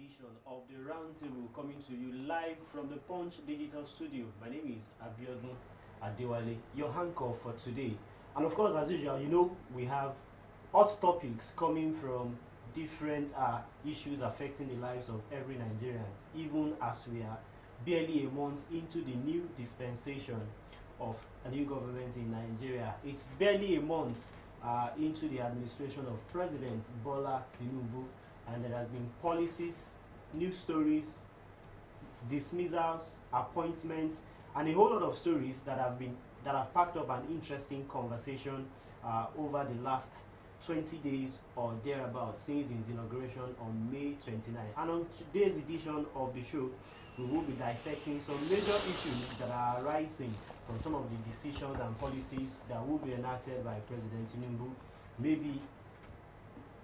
edition of the Roundtable, coming to you live from the Punch Digital Studio. My name is Abiodun Adewale, your anchor for today. And of course, as usual, you know, we have hot topics coming from different issues affecting the lives of every Nigerian, even as we are barely a month into the new dispensation of a new government in Nigeria. It's barely a month into the administration of President Tinubu, and there has been policies, news stories, dismissals, appointments, and a whole lot of stories that have packed up an interesting conversation over the last 20 days or thereabouts since his inauguration on May 29. And on today's edition of the show, we will be dissecting some major issues that are arising from some of the decisions and policies that will be enacted by President Tinubu, maybe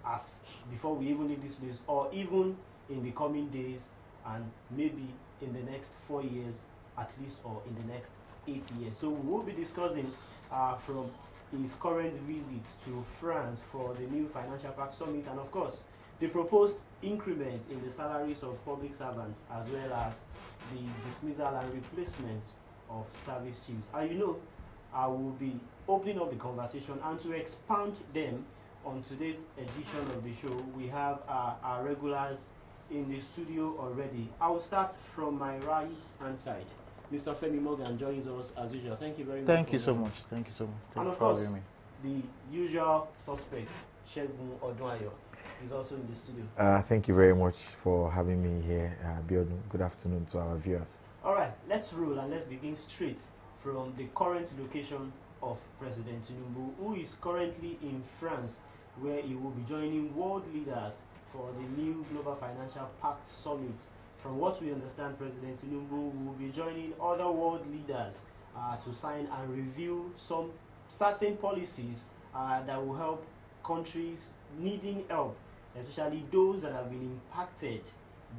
as before we even leave this place, or even in the coming days, and maybe in the next 4 years at least, or in the next 8 years. So we will be discussing from his current visit to France for the new Financial Pact Summit, and of course the proposed increment in the salaries of public servants, as well as the dismissal and replacement of service chiefs. And you know, I will be opening up the conversation, and to expand them on today's edition of the show, we have our regulars in the studio already. I will start from my right hand side. Mr. Femi Morgan joins us as usual. Thank you very much. Thank you so much. Thank you so much. And of course, the usual suspect, Shegun Odunayo, is also in the studio. Thank you very much for having me here, Biodun. Good afternoon to our viewers. All right, let's roll and let's begin straight from the current location of President Tinubu, who is currently in France, where he will be joining world leaders for the new Global Financial Pact Summit. From what we understand, President Tinubu will be joining other world leaders to sign and review some certain policies that will help countries needing help, especially those that have been impacted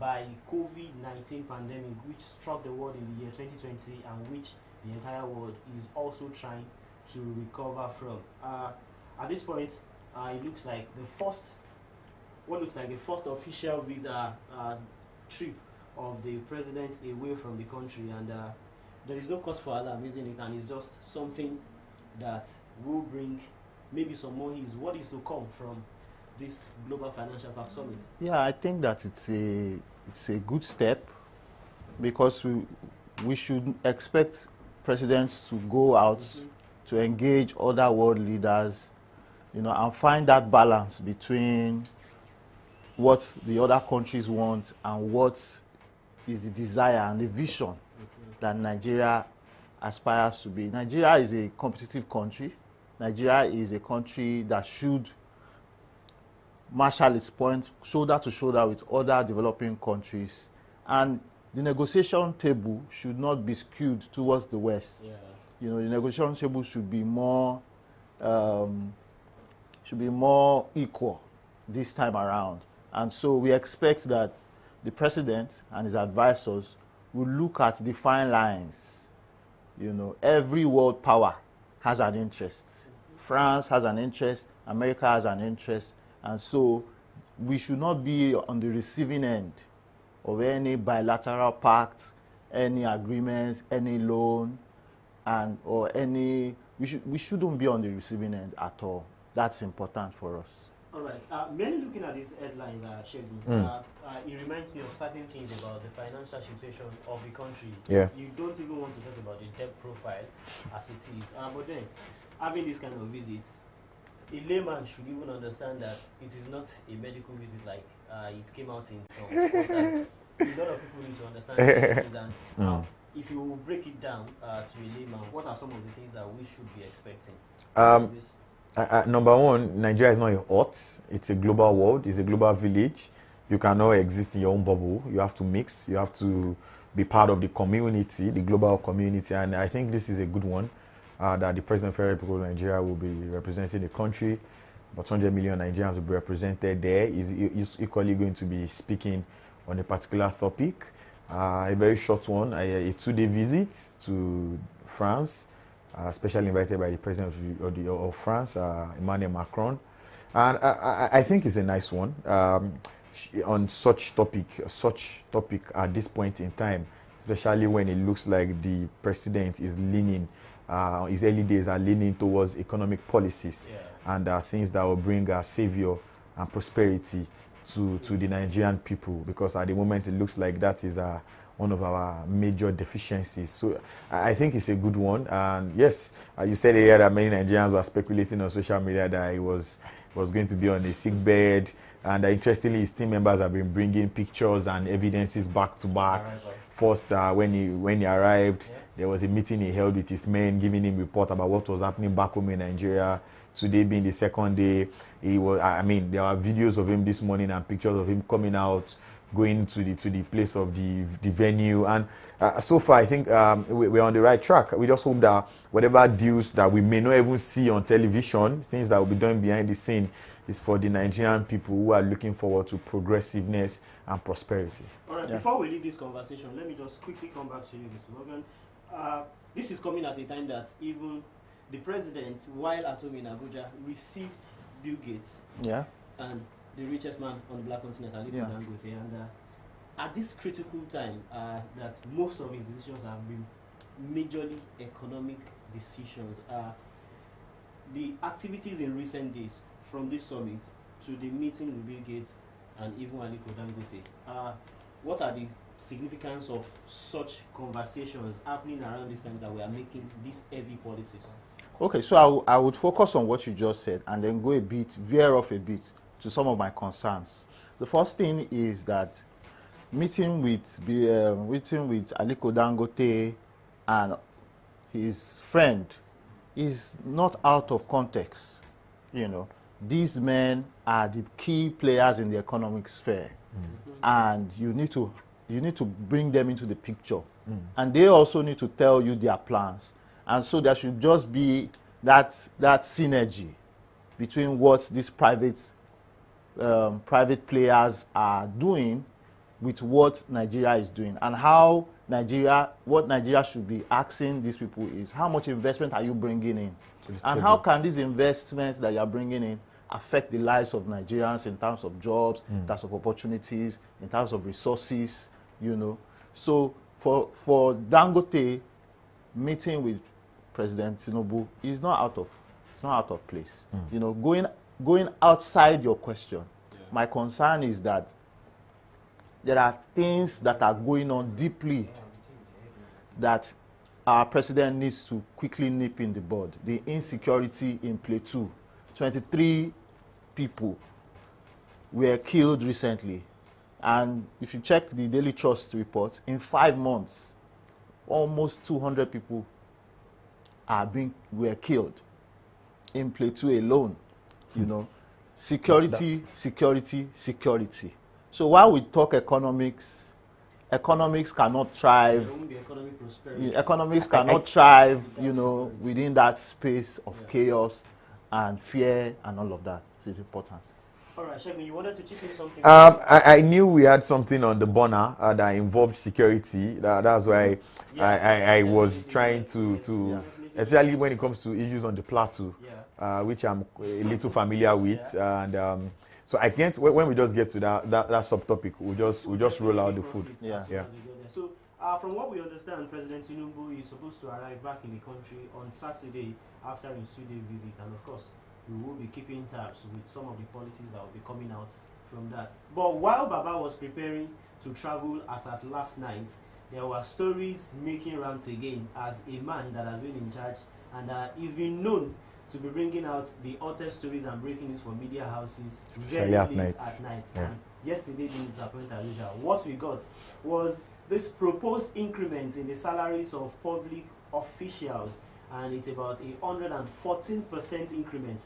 by COVID-19 pandemic, which struck the world in the year 2020 and which the entire world is also trying to recover from. At this point, it looks like the first official visa trip of the president away from the country, and there is no cause for alarm, isn't it? And it's just something that will bring maybe some more ease. What is to come from this Global Financial Pact Summit? Yeah, I think that it's a good step, because we should expect presidents to go out to engage other world leaders, you know, and find that balance between what the other countries want and what is the desire and the vision that Nigeria aspires to be. Nigeria is a competitive country. Nigeria is a country that should marshal its point shoulder to shoulder with other developing countries, and the negotiation table should not be skewed towards the West. Yeah. You know, the negotiation table should be more equal this time around. And so we expect that the president and his advisors will look at the fine lines. You know, every world power has an interest. France has an interest, America has an interest, and so we should not be on the receiving end of any bilateral pact, any agreements, any loan, or any. We shouldn't be on the receiving end at all. That's important for us. All right. Many looking at these headlines, Shegun, it reminds me of certain things about the financial situation of the country. Yeah. You don't even want to talk about the debt profile as it is. But then, having this kind of visits, a layman should even understand that it is not a medical visit like it came out in some reporters. A lot of people need to understand these things. And if you break it down to a layman, what are some of the things that we should be expecting? Number one, Nigeria is not a hut. It's a global world. It's a global village. You cannot exist in your own bubble. You have to mix. You have to be part of the community, the global community. And I think this is a good one, that the President of the Federal Republic of Nigeria will be representing the country. About 100 million Nigerians will be represented there. He's equally going to be speaking on a particular topic. A very short one, a 2-day visit to France, especially invited by the President of France, Emmanuel Macron. And I think it's a nice one. on such topic at this point in time, especially when it looks like the president is leaning, his early days are leaning towards economic policies and things that will bring savior and prosperity to the Nigerian people, because at the moment it looks like that is one of our major deficiencies. So I think it's a good one. And yes, you said earlier that many Nigerians were speculating on social media that he was going to be on a sick bed. And interestingly, his team members have been bringing pictures and evidences back to back. First, when he arrived, there was a meeting he held with his men, giving him report about what was happening back home in Nigeria. Today being the second day, there are videos of him this morning and pictures of him coming out, going to the place of the venue. And so far, I think we're on the right track. We just hope that whatever deals that we may not even see on television, things that will be done behind the scene, is for the Nigerian people who are looking forward to progressiveness and prosperity. All right, before we leave this conversation, let me just quickly come back to you, Mr. Morgan. This is coming at a time that even the president, while at home in Abuja, received Bill Gates and the richest man on the black continent, Aliko Dangote. And at this critical time, that most of his decisions have been majorly economic decisions, the activities in recent days, from this summit to the meeting with Bill Gates and even Aliko Dangote, what are the significance of such conversations happening around this time that we are making these heavy policies? Okay, so I would focus on what you just said and then go veer off a bit to some of my concerns. The first thing is that meeting with Aliko Dangote and his friend is not out of context. You know, these men are the key players in the economic sphere, and you need to bring them into the picture, and they also need to tell you their plans. And so there should just be that synergy between what these private players are doing with what Nigeria is doing, and what Nigeria should be asking these people is, how much investment are you bringing in? And how can these investments that you are bringing in affect the lives of Nigerians in terms of jobs, in terms of opportunities, in terms of resources, you know? So for Dangote, meeting with President Tinubu is not out of place. You know, going outside your question, my concern is that there are things that are going on deeply that our president needs to quickly nip in the bud. The insecurity in Plateau. 23 people were killed recently. And if you check the Daily Trust report, in 5 months, almost 200 people were killed in Plateau alone. You know, security. So while we talk economics cannot thrive. Economics cannot thrive, you know, within that space of chaos and fear and all of that. So it's important. All right, Shegun, you wanted to chip in something? I knew we had something on the burner that involved security. That's why I was trying to especially when it comes to issues on the plateau, which I'm a little familiar with. And so I can't, when we just get to that subtopic, we'll just roll out the food. So from what we understand, President Tinubu is supposed to arrive back in the country on Saturday after his 2-day visit. And of course, we will be keeping tabs with some of the policies that will be coming out from that. But while Baba was preparing to travel as at last night, there were stories making rounds again as a man that has been in charge, and he's been known to be bringing out the hottest stories and breaking news from media houses very late at night. And yesterday being disappointed as usual. What we got was this proposed increment in the salaries of public officials, and it's about a 114% increment,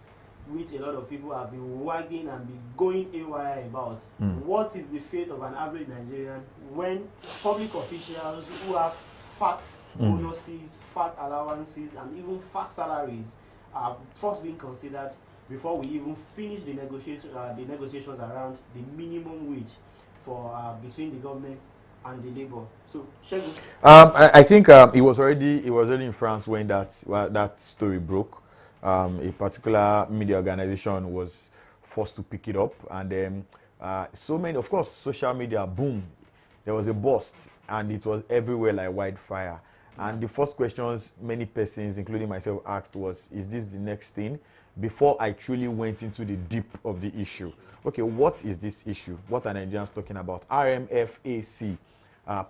which a lot of people have been wagging and be going AYI about. What is the fate of an average Nigerian when public officials who have fat bonuses, fat allowances, and even fat salaries are first being considered before we even finish the negotiations around the minimum wage for between the government and the labor? So, Shegun. I think it was already in France when that story broke. A particular media organization was forced to pick it up, and then So many, of course, social media, boom, there was a burst, and it was everywhere like wildfire. And the first questions many persons, including myself, asked was, is this the next thing? Before I truly went into the deep of the issue. Okay, what is this issue? What are Nigerians talking about? RMFAC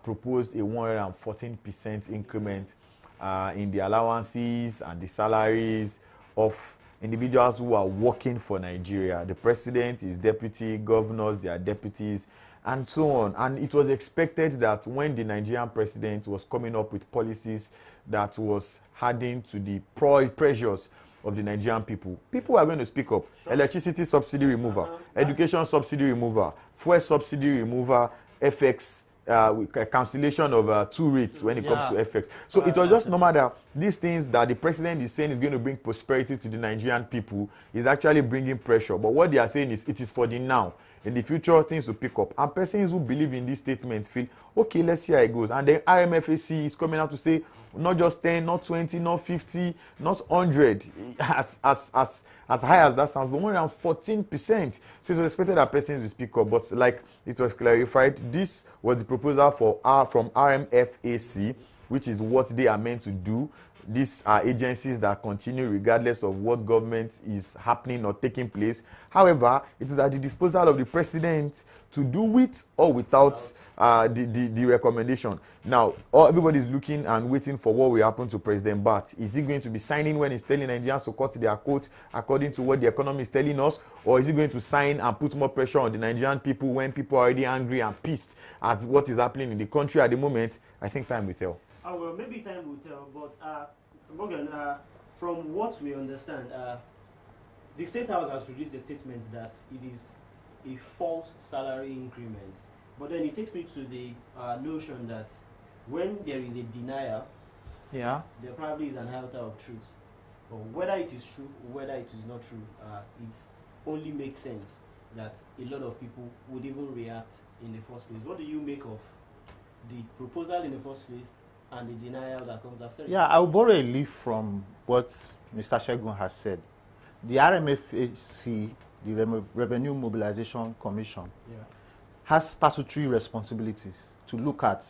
proposed a 114% increment in the allowances and the salaries of individuals who are working for Nigeria. The president, his deputy, governors, their deputies, and so on. And it was expected that when the Nigerian president was coming up with policies that was adding to the pressures of the Nigerian people, people are going to speak up. Sure. Electricity subsidy remover, education subsidy remover, fuel subsidy remover, FX, cancellation of 2 rates when it comes to FX. So it was just normal that these things that the president is saying is going to bring prosperity to the Nigerian people is actually bringing pressure. But what they are saying is it is for the now. In the future, things will pick up. And persons who believe in these statements feel, okay, let's see how it goes. And then RMFAC is coming out to say, not just 10, not 20, not 50, not 100, as high as that sounds, but more than 14%. So it was expected that persons will speak up. But like it was clarified, this was the proposal from RMFAC, which is what they are meant to do. These are agencies that continue regardless of what government is happening or taking place. However, it is at the disposal of the president to do with or without the recommendation. Now, everybody is looking and waiting for what will happen to President Buhari. Is he going to be signing when he's telling Nigerians to cut their coat according to what the economy is telling us? Or is he going to sign and put more pressure on the Nigerian people when people are already angry and pissed at what is happening in the country at the moment? I think time will tell. Well, maybe time will tell, but Morgan, from what we understand, the State House has released a statement that it is a false salary increment. But then it takes me to the notion that when there is a denial, there probably is an iota of truth. But whether it is true or whether it is not true, it only makes sense that a lot of people would even react in the first place. What do you make of the proposal in the first place and the denial that comes after it? Yeah, I'll borrow a leaf from what Mr. Shegun has said. The RMFAC, the Revenue Mobilization Commission, has statutory responsibilities to look at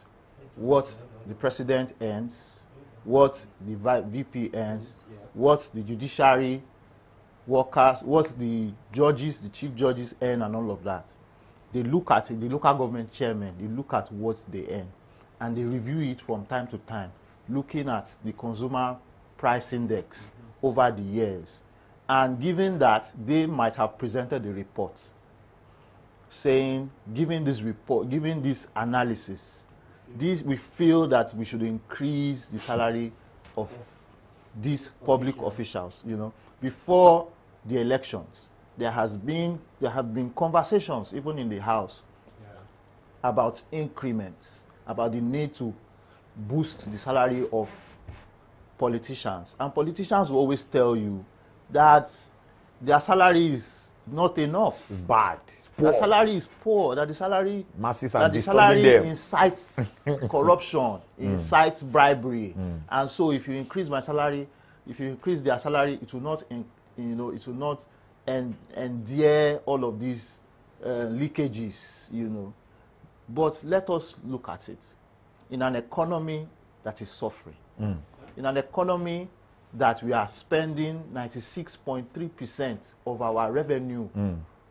what the president earns, what the VP earns, what the judiciary workers, what the judges, the chief judges earn, and all of that. They look at it, the local government chairman, they look at what they earn, and they review it from time to time, looking at the consumer price index over the years. And given that, they might have presented a report saying, given this report, given this analysis, we feel that we should increase the salary of these public officials. You know, before the elections, there have been conversations, even in the House, about increments, about the need to boost the salary of politicians. And politicians will always tell you that their salary is not enough. It's bad. It's poor. Their salary is poor. That the salary, masses are disturbing them. Incites corruption, incites bribery. And so, if you increase my salary, if you increase their salary, it will not, it will not endure all of these leakages. But let us look at it in an economy that is suffering, in an economy that we are spending 96.3% of our revenue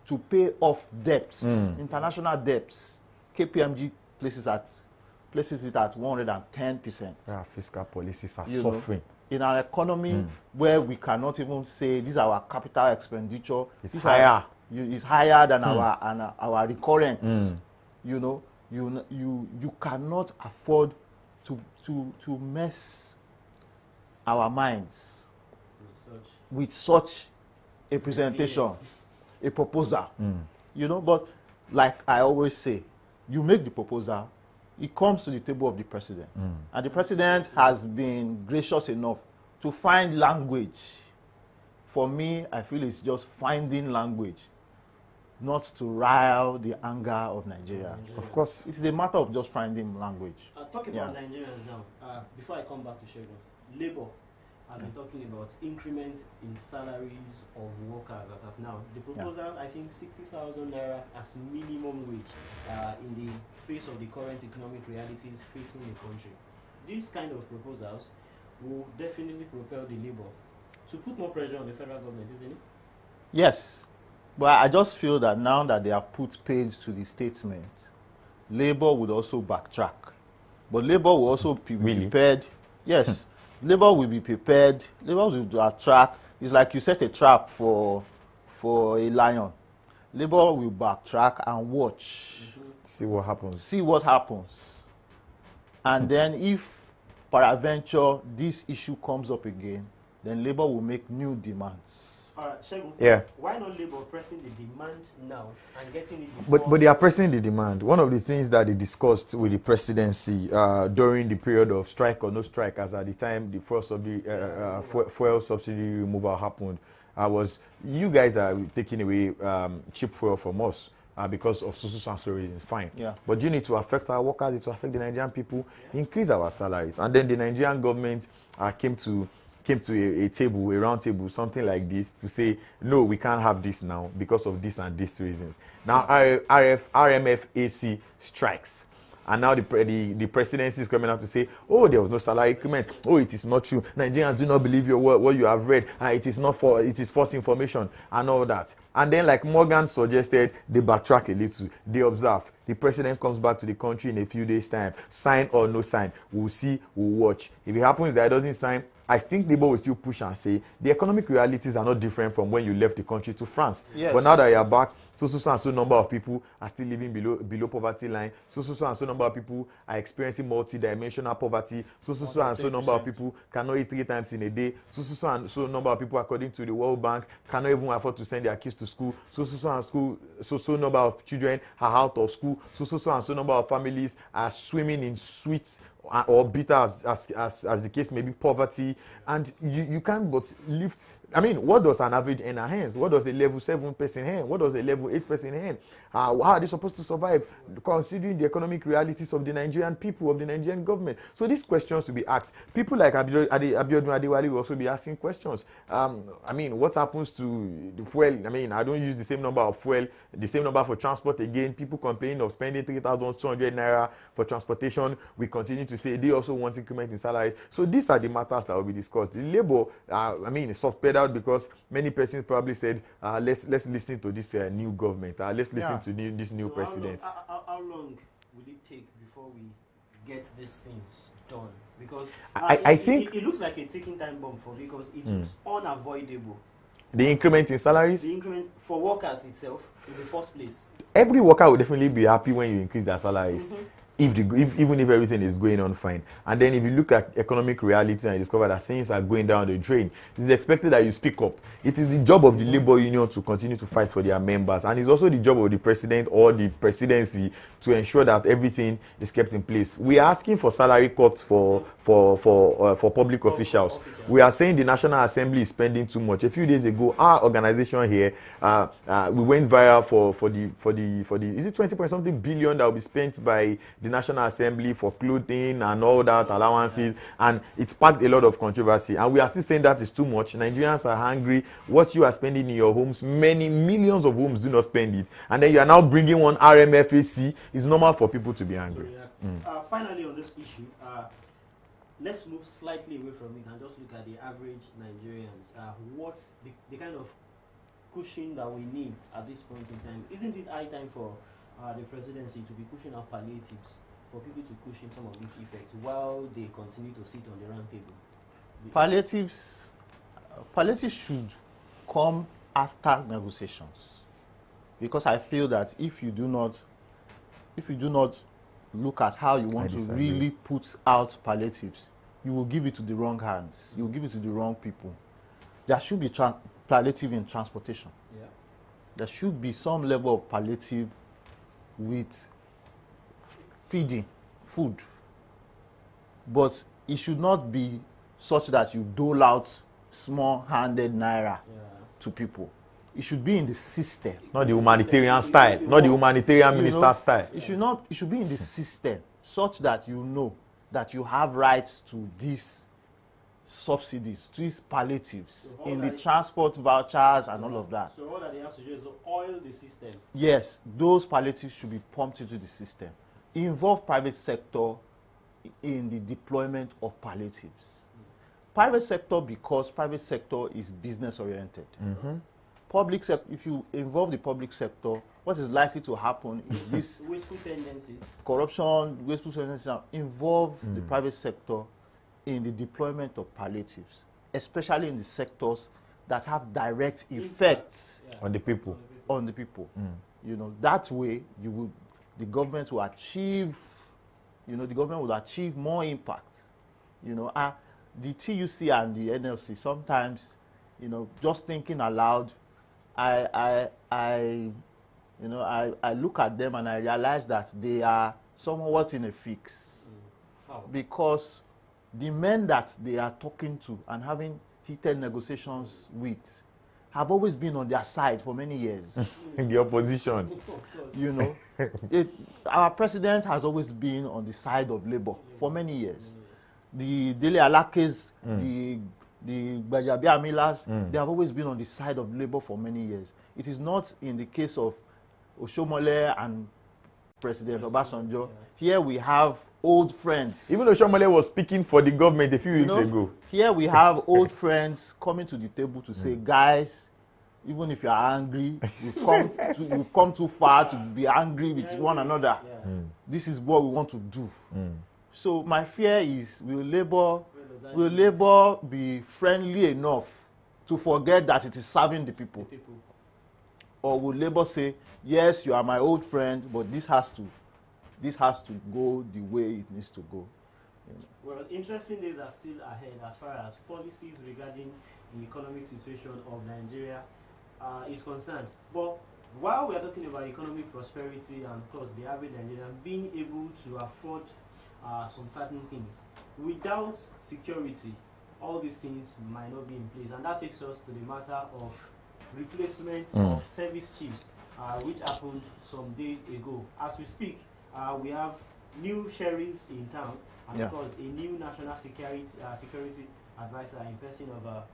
to pay off debts, international debts. KPMG places it at 110%. Yeah, fiscal policies are suffering. In an economy where we cannot even say this is our capital expenditure, it's higher. It's higher than our recurrents. You cannot afford to mess our minds with such a presentation, a proposal. But like I always say, you make the proposal, it comes to the table of the president. And the president has been gracious enough to find language. For me, I feel it's just finding language, not to rile the anger of Nigerians. Of course. It's a matter of just finding language. Talking about Nigerians now, before I come back to Shegun, Labour has been talking about increments in salaries of workers as of now. The proposal, I think, 60,000 naira as minimum wage in the face of the current economic realities facing the country. These kind of proposals will definitely propel the labor to put more pressure on the federal government, isn't it? Yes, but I just feel that now that they have put paid to the statement, Labour would also backtrack. But Labour will also be prepared. Yes, Labour will be prepared. Labour will attract. It's like you set a trap for a lion. Labour will backtrack and watch. See what happens. See what happens. And then if peradventure this issue comes up again, then Labour will make new demands. Shegun, yeah. Why not Labour pressing the demand now and getting it before? But they are pressing the demand. One of the things that they discussed with the presidency during the period of strike or no strike, as at the time the first of the fuel subsidy removal happened, was you guys are taking away cheap fuel from us because of social reasons. Fine. Yeah. But you need to affect our workers, it to affect the Nigerian people, increase our salaries. And then the Nigerian government came to a table, a round table, something like this, to say, no, we can't have this now because of this and these reasons. Now, RMFAC strikes. And now the presidency is coming out to say, oh, there was no salary increment. Oh, it is not true. Nigerians do not believe what you have read. It is false information and all that. And then, like Morgan suggested, they backtrack a little. They observe. The president comes back to the country in a few days' time. Sign or no sign. We'll see, we'll watch. If it happens that it doesn't sign, I think Labour will still push and say the economic realities are not different from when you left the country to France. Yes. But now that you are back, so and so number of people are still living below poverty line. So and so number of people are experiencing multi-dimensional poverty. So and so number of people cannot eat 3 times in a day. So and so number of people, according to the World Bank, cannot even afford to send their kids to school. So number of children are out of school. So and so number of families are swimming in sweets or bitter as the case may be, poverty, and you can't but lift. I mean, what does an average earner earn? What does a level 7 person earn? What does a level 8 person earn? How are they supposed to survive considering the economic realities of the Nigerian people, of the Nigerian government? So these questions will be asked. People like Abiodun Adewale will also be asking questions. I mean, what happens to the fuel? I mean, I don't use the same number of fuel, the same number for transport again. People complain of spending 3,200 naira for transportation. We continue to say they also want increment in salaries. So these are the matters that will be discussed. The Labour, I mean, soft pedal because many persons probably said, let's listen to this new government. Let's listen to this new president. How long will it take before we get these things done? Because I think it looks like a ticking time bomb because it's unavoidable. The increment in salaries? The increment for workers itself in the first place. Every worker will definitely be happy when you increase their salaries. Even if everything is going on fine. And then if you look at economic reality and you discover that things are going down the drain, it is expected that you speak up. It is the job of the labor union to continue to fight for their members, and it's also the job of the president or the presidency to ensure that everything is kept in place. We are asking for salary cuts for public officials. We are saying the National Assembly is spending too much. A few days ago, our organization here, we went viral for the is it 20.something billion that will be spent by the National Assembly for clothing and all that, allowances, and it sparked a lot of controversy. And we are still saying that is too much. Nigerians are hungry. What you are spending in your homes, many millions of homes do not spend it. And then you are now bringing one RMFAC. It's normal for people to be angry. Finally, on this issue, let's move slightly away from it and just look at the average Nigerians. What's the kind of cushion that we need at this point in time? Isn't it high time for the presidency to be pushing out palliatives for people to cushion some of these effects while they continue to sit on the round table? Palliatives should come after negotiations, because I feel that if you do not look at how you want to really put out palliatives, you will give it to the wrong hands. You will give it to the wrong people. There should be palliative in transportation. Yeah. There should be some level of palliative with feeding, food. But it should not be such that you dole out small-handed naira to people. It should be in the system. Not the humanitarian style, not the humanitarian minister style. It should be in the system such that you know that you have rights to this subsidies, twist palliatives So in the transport vouchers and all of that. So all that they have to do is oil the system. Yes, those palliatives should be pumped into the system. Involve private sector in the deployment of palliatives. Private sector, because private sector is business oriented. Public sector, if you involve the public sector, what is likely to happen is this wasteful tendencies, corruption, wasteful tendencies. Involve the private sector in the deployment of palliatives, especially in the sectors that have direct effects on the people. On the people. You know, that way the government will achieve, the government will achieve more impact. You know, the TUC and the NLC sometimes, just thinking aloud, I look at them and I realize that they are somewhat in a fix. How? Because the men that they are talking to and having heated negotiations with have always been on their side for many years. In the opposition. You know, our president has always been on the side of labor for many years. The Dele Alakes, the Gbajabi Amilas, they have always been on the side of labor for many years. It is not in the case of Oshomole and President Obasanjo. Here we have old friends. Even though Oshomole was speaking for the government a few weeks ago. Here we have old friends coming to the table to say, guys, even if you are angry, we've come too far to be angry with one another. This is what we want to do. So my fear is, will Labour be friendly enough to forget that it is serving the people? Or will Labour say, yes, you are my old friend, but this has to go the way it needs to go? Well, interesting days are still ahead as far as policies regarding the economic situation of Nigeria is concerned. But while we are talking about economic prosperity and, of course, the average Nigerian being able to afford some certain things, without security, all these things might not be in place. And that takes us to the matter of replacement of service chiefs, which happened some days ago. As we speak, we have new sheriffs in town, and of course, a new national security advisor in person of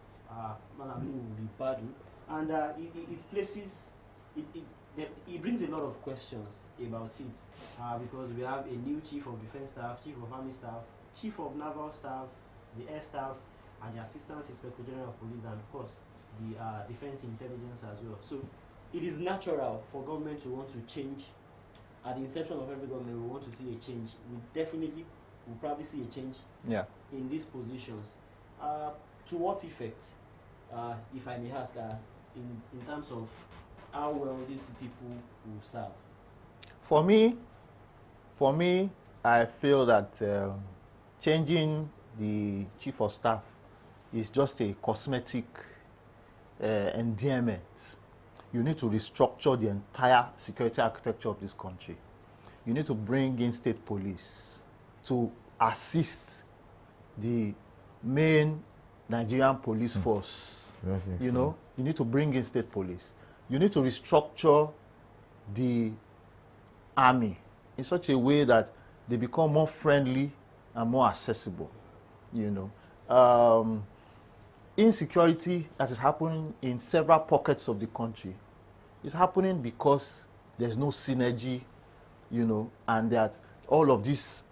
Manamu Badu. And it places, it brings a lot of questions about it, because we have a new chief of defense staff, chief of army staff, chief of naval staff, the air staff, and the assistant inspector general of police, and of course, the defense intelligence as well. So it is natural for government to want to change. At the inception of every government, we want to see a change. We definitely will probably see a change in these positions. To what effect, if I may ask, in terms of how well these people will serve? For me, I feel that changing the chief of staff is just a cosmetic endearment. You need to restructure the entire security architecture of this country. You need to bring in state police to assist the main Nigerian police force. You know, you need to bring in state police. You need to restructure the army in such a way that they become more friendly and more accessible. You know, insecurity that is happening in several pockets of the country is happening because there's no synergy, you know, and that all of these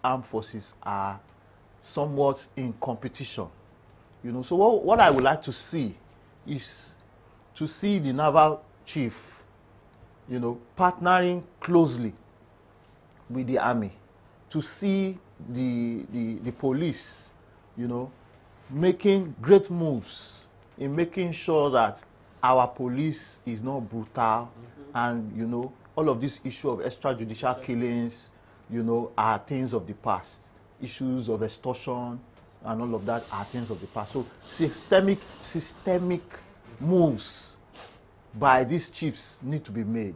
armed forces are somewhat in competition. You know, so what I would like to see is to see the naval chief, you know, partnering closely with the army, to see the police, you know, making great moves in making sure that our police is not brutal, and, you know, all of this issue of extrajudicial killings, you know, are things of the past. Issues of extortion and all of that are things of the past. So systemic moves by these chiefs need to be made.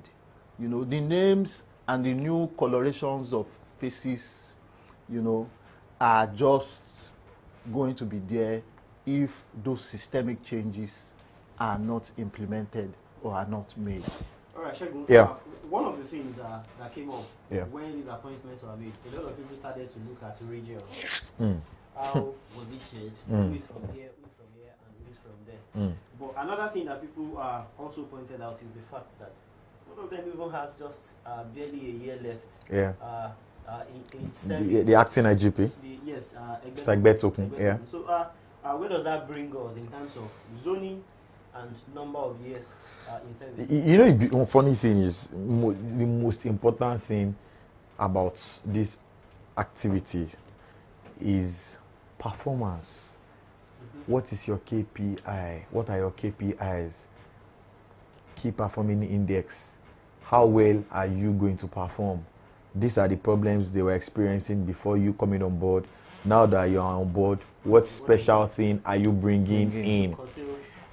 You know, the names and the new colorations of faces, you know, are just going to be there if those systemic changes are not implemented or are not made. All right, Shegun. One of the things that came up when these appointments were made, a lot of people started to look at regions. how was it shared, who is from here, who is from here, and who is from there. But another thing that people also pointed out is the fact that one of them even has just barely a year left. Yeah. In service. The acting IGP. Yes. It's like Betokun. Yeah. So where does that bring us in terms of zoning and number of years in service? You know, the funny thing is, the most important thing about this activity is performance. What is your KPI? What are your KPIs? Key performing index. How well are you going to perform? These are the problems they were experiencing before you coming on board. Now that you are on board, what special thing are you bringing in?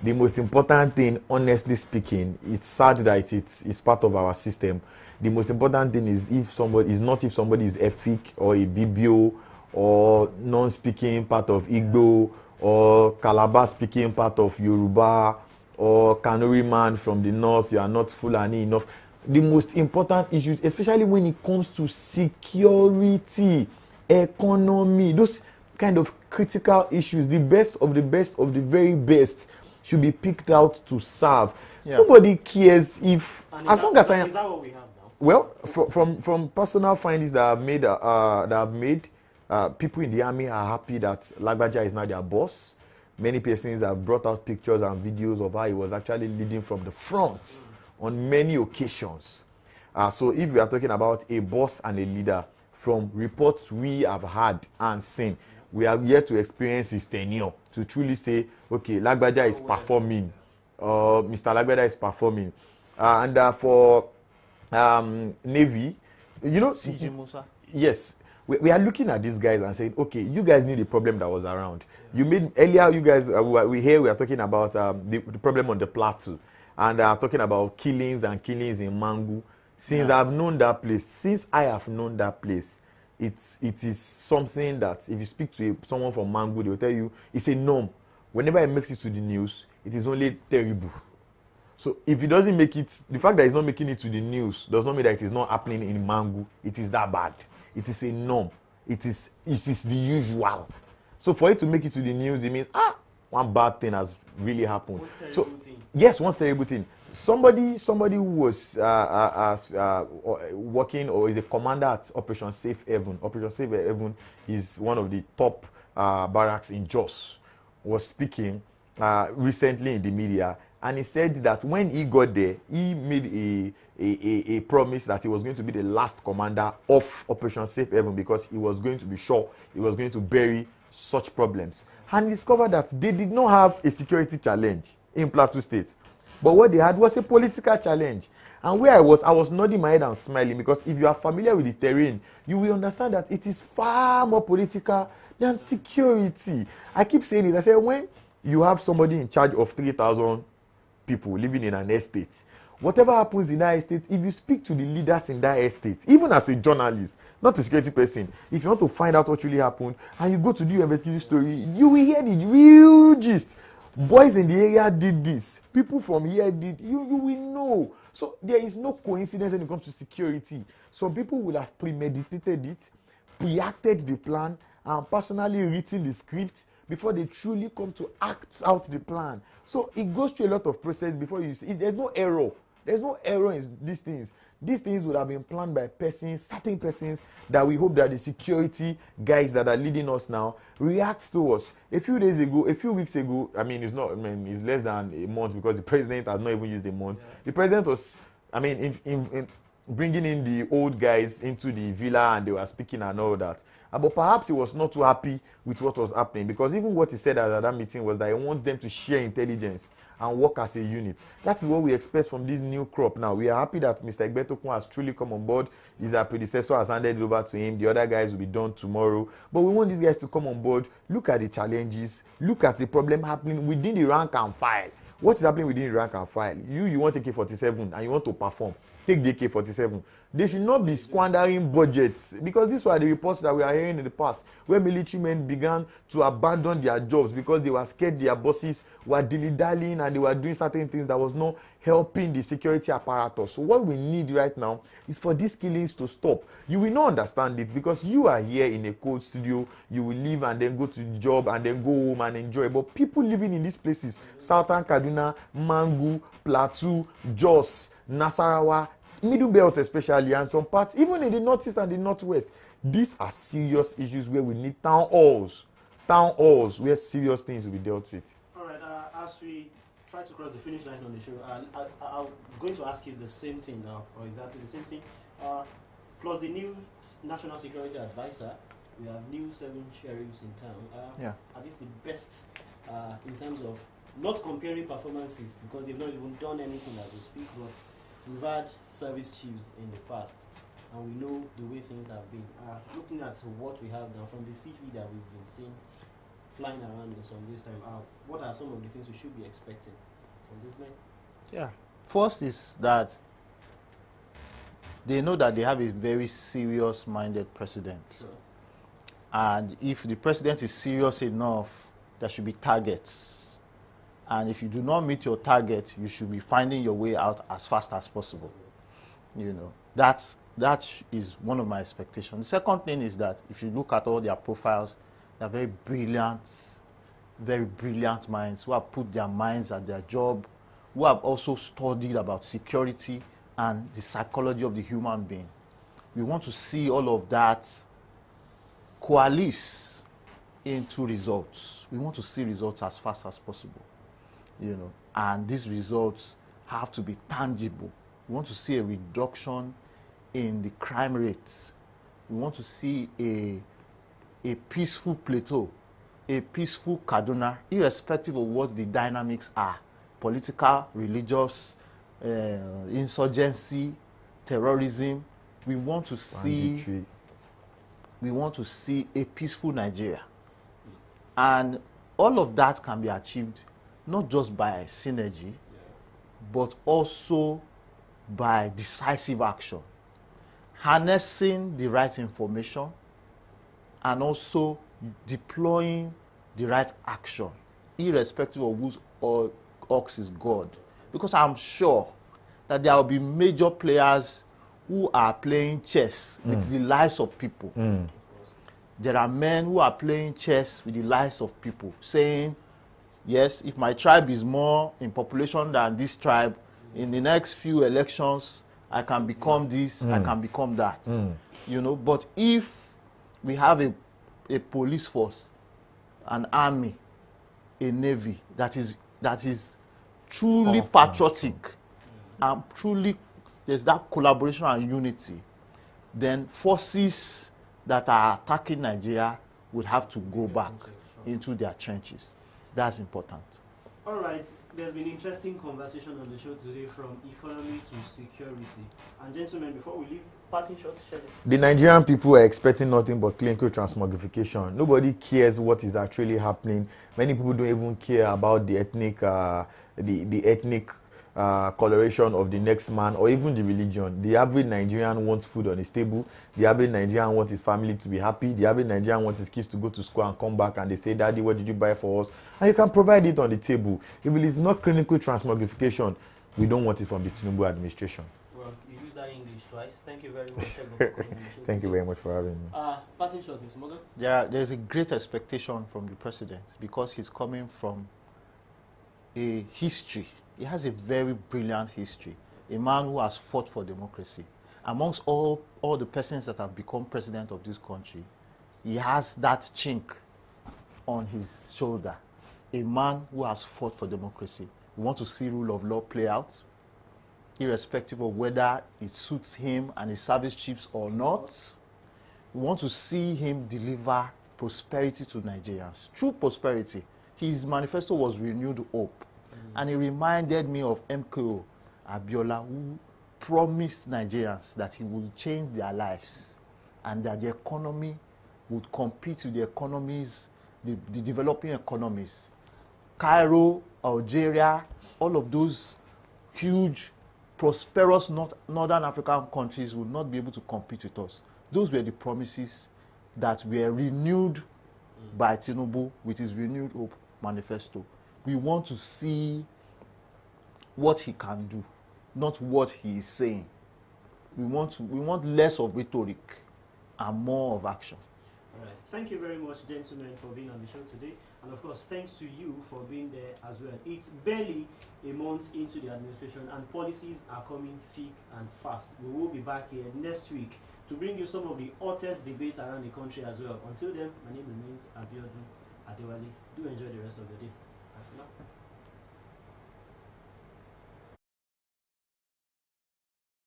The most important thing, honestly speaking, it's sad that it's part of our system. The most important thing is if somebody is Efik or a Bibio or non-speaking part of Igbo or Calabar speaking part of Yoruba or Kanuri man from the north, you are not Fulani enough. The most important issues, especially when it comes to security, economy, those kind of critical issues, the best of the very best should be picked out to serve. Yeah. Nobody cares if, as long as I am. Is that what we have now? Well, from personal findings that I've made, people in the army are happy that Lagbaja is now their boss. Many persons have brought out pictures and videos of how he was actually leading from the front on many occasions. So if we are talking about a boss and a leader, from reports we have had and seen, we are yet to experience his tenure to truly say, okay, Lagbaja is performing, Mr. Lagbaja is performing. And for Navy, you know, CG Musa. Yes, we are looking at these guys and saying, okay, you guys knew the problem that was around. You made earlier, you guys, we are talking about the problem on the plateau, and talking about killings in Mangu. Since I have known that place, it is something that if you speak to someone from Mangu, they will tell you it's a norm. Whenever it makes it to the news, it is only terrible. So if it doesn't make it, the fact that it's not making it to the news does not mean that it is not happening in Mangu. It is that bad. It is a norm. It is the usual. So for it to make it to the news, it means one bad thing has really happened. Yes, one terrible thing. Somebody who was working or is a commander at Operation Safe Haven. Operation Safe Haven is one of the top barracks in Jos. Was speaking recently in the media, and he said that when he got there, he made a promise that he was going to be the last commander of Operation Safe Haven because he was going to be sure he was going to bury such problems. And he discovered that they did not have a security challenge in Plateau State. But what they had was a political challenge. And where I was nodding my head and smiling, because if you are familiar with the terrain, you will understand that it is far more political than security. I keep saying it. I say when you have somebody in charge of 3,000 people living in an estate, whatever happens in that estate, if you speak to the leaders in that estate, even as a journalist, not a security person, if you want to find out what really happened and you go to do your investigative story, you will hear the real gist. Boys in the area did this. People from here did. You will know. So there is no coincidence when it comes to security. Some people will have premeditated it, pre-acted the plan, and personally written the script before they truly come to act out the plan. So it goes through a lot of process before you see. There's no error. There's no error in these things. These things would have been planned by certain persons that we hope that the security guys that are leading us now react to us. A few weeks ago, it's less than a month because the president has not even used a month. Yeah. The president was, in bringing in the old guys into the villa and they were speaking and all that. But perhaps he was not too happy with what was happening because even what he said at that meeting was that he wants them to share intelligence and work as a unit. That is what we expect from this new crop now. We are happy that Mr. Egbetokun has truly come on board. His predecessor has handed it over to him. The other guys will be done tomorrow. But we want these guys to come on board, look at the challenges, look at the problem happening within the rank and file. What is happening within the rank and file? You want AK-47 and you want to perform. take the AK-47. They should not be squandering budgets, because these were the reports that we are hearing in the past, where military men began to abandon their jobs because they were scared their bosses were dilly-dallying and they were doing certain things that was not helping the security apparatus. So what we need right now is for these killings to stop. You will not understand it because you are here in a cold studio. You will leave and then go to the job and then go home and enjoy. But people living in these places, Southern Kaduna, Mangu, Plateau, Jos, Nasarawa, Middle Belt especially, and some parts, even in the northeast and the northwest, these are serious issues where we need town halls where serious things will be dealt with. All right, as we try to cross the finish line on the show, I'm going to ask you the same thing now, or exactly the same thing. Plus the new National Security Advisor, we have new 7 sheriffs in town. Are these the best in terms of not comparing performances, because they've not even done anything as we speak, but we've had service chiefs in the past, and we know the way things have been. Looking at what we have now from the CV that we've been seeing flying around in some days' time, what are some of the things we should be expecting from these men? Yeah. First is that they know that they have a very serious-minded president. Sure. And if the president is serious enough, there should be targets. And if you do not meet your target, you should be finding your way out as fast as possible. You know, that is one of my expectations. The second thing is that if you look at all their profiles, they're very brilliant minds who have put their minds at their job, who have also studied about security and the psychology of the human being. We want to see all of that coalesce into results. We want to see results as fast as possible. You know, and these results have to be tangible. We want to see a reduction in the crime rates. We want to see a peaceful plateau, a peaceful Kaduna, irrespective of what the dynamics are: political, religious, insurgency, terrorism. We want to see a peaceful Nigeria, and all of that can be achieved not just by synergy, but also by decisive action, harnessing the right information, and also deploying the right action, irrespective of whose ox is God. Because I'm sure that there will be major players who are playing chess with the lives of people. There are men who are playing chess with the lives of people, saying, yes, if my tribe is more in population than this tribe, in the next few elections, I can become this, I can become that. You know, but if we have a police force, an army, a navy that is truly patriotic, and truly there's that collaboration and unity, then forces that are attacking Nigeria would have to go back into their trenches. That's important. All right, there's been interesting conversation on the show today, from economy to security. And gentlemen, before we leave, parting shots. The Nigerian people are expecting nothing but clinical transmogrification. Nobody cares what is actually happening. Many people don't even care about the ethnic, coloration of the next man, or even the religion. The average Nigerian wants food on his table. The average Nigerian wants his family to be happy. The average Nigerian wants his kids to go to school and come back and they say, Daddy, what did you buy for us? And you can provide it on the table. If it is not clinical transmogrification, we don't want it from the Tinubu administration. Well, you used that English twice. Thank you very much. For Thank you very much for having me. Parting shots, Mr. Morgan. There's a great expectation from the president, because he's coming from a history. He has a very brilliant history, a man who has fought for democracy. Amongst all the persons that have become president of this country, he has that chink on his shoulder, a man who has fought for democracy. We want to see rule of law play out, irrespective of whether it suits him and his service chiefs or not. We want to see him deliver prosperity to Nigerians. True prosperity. His manifesto was renewed hope. And he reminded me of MKO Abiola, who promised Nigerians that he would change their lives and that the economy would compete with the economies, the developing economies. Cairo, Algeria, all of those huge prosperous northern African countries would not be able to compete with us. Those were the promises that were renewed by Tinubu with his renewed hope manifesto. We want to see what he can do, not what he is saying. We want less of rhetoric and more of action. All right. Thank you very much, gentlemen, for being on the show today. And of course, thanks to you for being there as well. It's barely a month into the administration and policies are coming thick and fast. We will be back here next week to bring you some of the hottest debates around the country as well. Until then, my name remains Abiodun Adewale. Do enjoy the rest of the day. Bye for now.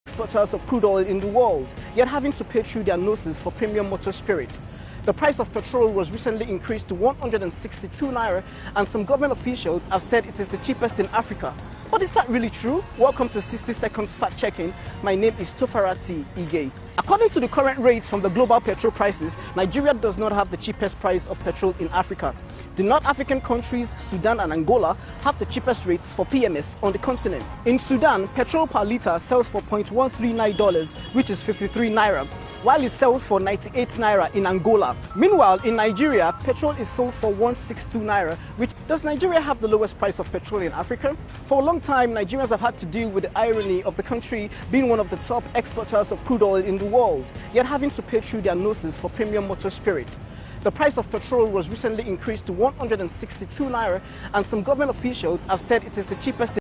Exporters of crude oil in the world, yet having to pay through their noses for premium motor spirit. The price of petrol was recently increased to 162 naira, and some government officials have said it is the cheapest in Africa. But is that really true? Welcome to 60 Seconds Fact Checking. My name is Tofarati Ige. According to the current rates from the global petrol prices, Nigeria does not have the cheapest price of petrol in Africa. The North African countries, Sudan and Angola, have the cheapest rates for PMS on the continent. In Sudan, petrol per litre sells for $0.139, which is 53 naira, while it sells for 98 naira in Angola. Meanwhile, in Nigeria, petrol is sold for 162 naira, which does Nigeria have the lowest price of petrol in Africa? For a long time, Nigerians have had to deal with the irony of the country being one of the top exporters of crude oil in the world, yet having to pay through their noses for premium motor spirit. The price of petrol was recently increased to 162 naira, and some government officials have said it is the cheapest